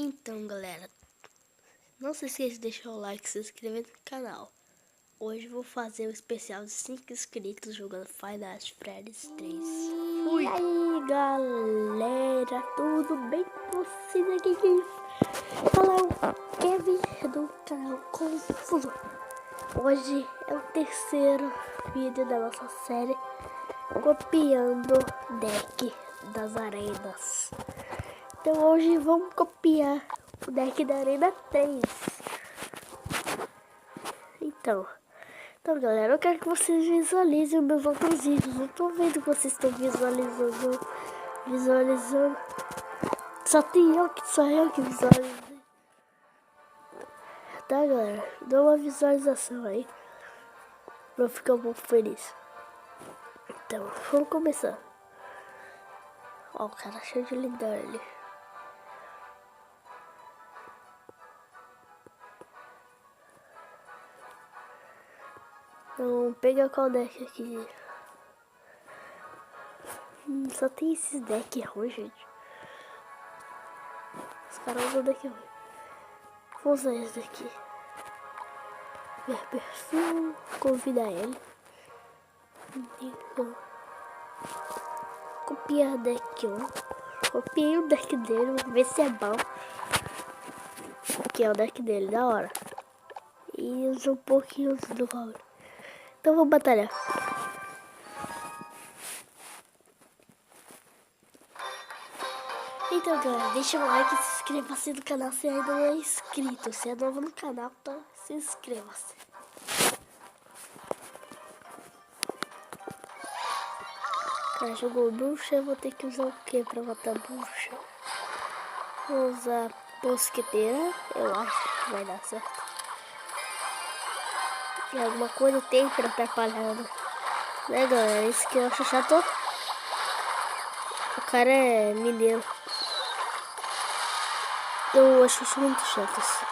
Então, galera, não se esqueça de deixar o like e se inscrever no canal. Hoje vou fazer o especial de 5 inscritos jogando Five Nights at Freddy's 3. Fui! E aí, galera, tudo bem com vocês? Aqui quem fala é o Kevin do canal Confuso. Hoje é o terceiro vídeo da nossa série copiando deck das arenas. Então hoje vamos copiar o deck da Arena 3. Então galera, eu quero que vocês visualizem os meus outros vídeos. Eu tô vendo que vocês estão visualizando. Só eu que visualizei. Tá, galera? Dá uma visualização aí. Pra eu ficar um pouco feliz. Então, vamos começar. Ó, o cara cheio de lendário ali. Então, pega qual deck aqui. Só tem esses decks ruins, gente. Os caras usam deck ruim. Vou usar esse daqui. Ver perfil. Convida ele. Então, copiar deck 1. Copiei o deck dele. Vou ver se é bom. Aqui é o deck dele, da hora. E usa um pouquinho do Raul. Então vou batalhar. Então, galera, deixa o like e se inscreva-se no canal se ainda não é inscrito. Se é novo no canal, então se inscreva-se. Cara, jogou bruxa, eu vou ter que usar o que pra matar bruxa? Vou usar mosqueteira, eu acho que vai dar certo. E alguma coisa tem pra atrapalhar, né, galera? Isso que eu acho chato. O cara é mineiro. Eu acho isso muito chato assim.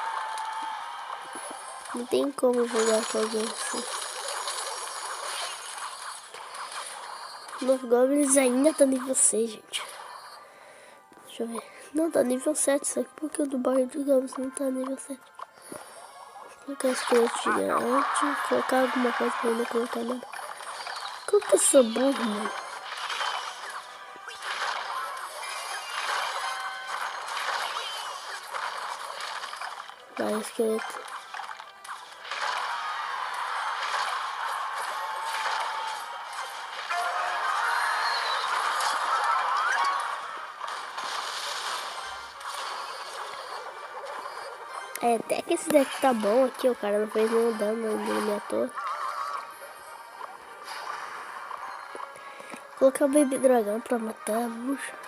Não tem como jogar com alguém assim. No Goblins ainda tá nível 6, gente. Deixa eu ver. Não, tá nível 7, só que porque o do bairro do Goblins não tá nível 7. Vou colocar esqueleto gigante, colocar alguma coisa pra ele não colocar nada. Como que eu sou burro, mano? Vai, esqueleto. É, até que esse deck tá bom aqui, o cara não fez nenhum dano ainda na minha torre. Vou colocar o Baby Dragão pra matar a bruxa.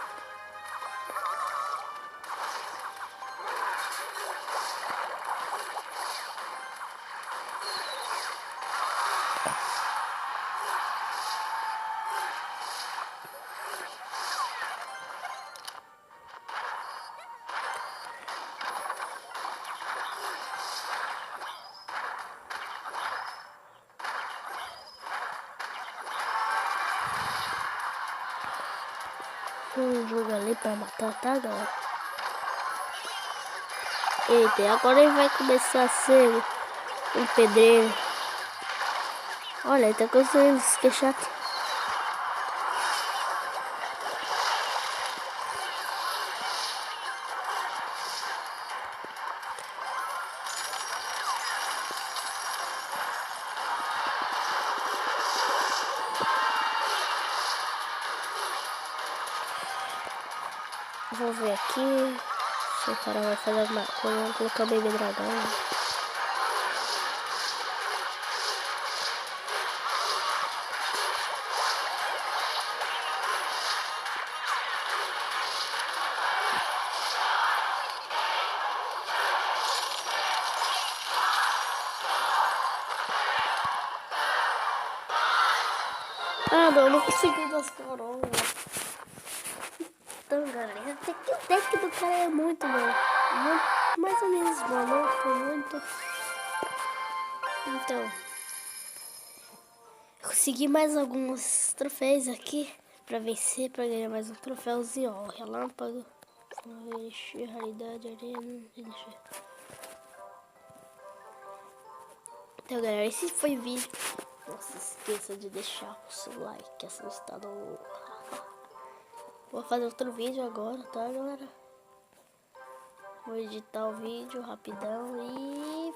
Um jogo ali pra matar, tá, galera? Eita, e agora ele vai começar a ser um pedreiro. Olha, ele tá construindo, isso que é chato. Vou ver aqui se o cara vai fazer alguma coisa. Vou colocar o Baby Dragão. Ah, não consegui das coroas. Então, galera, o deck do cara é muito bom. Muito, mais ou menos bom, não foi muito. Então, consegui mais alguns troféus aqui pra vencer, pra ganhar mais um troféuzinho. Ó, relâmpago, Ixi, realidade, arena. Então, galera, esse foi o vídeo. Não se esqueça de deixar o seu like, assim está no... Vou fazer outro vídeo agora, tá, galera? Vou editar o vídeo rapidão e...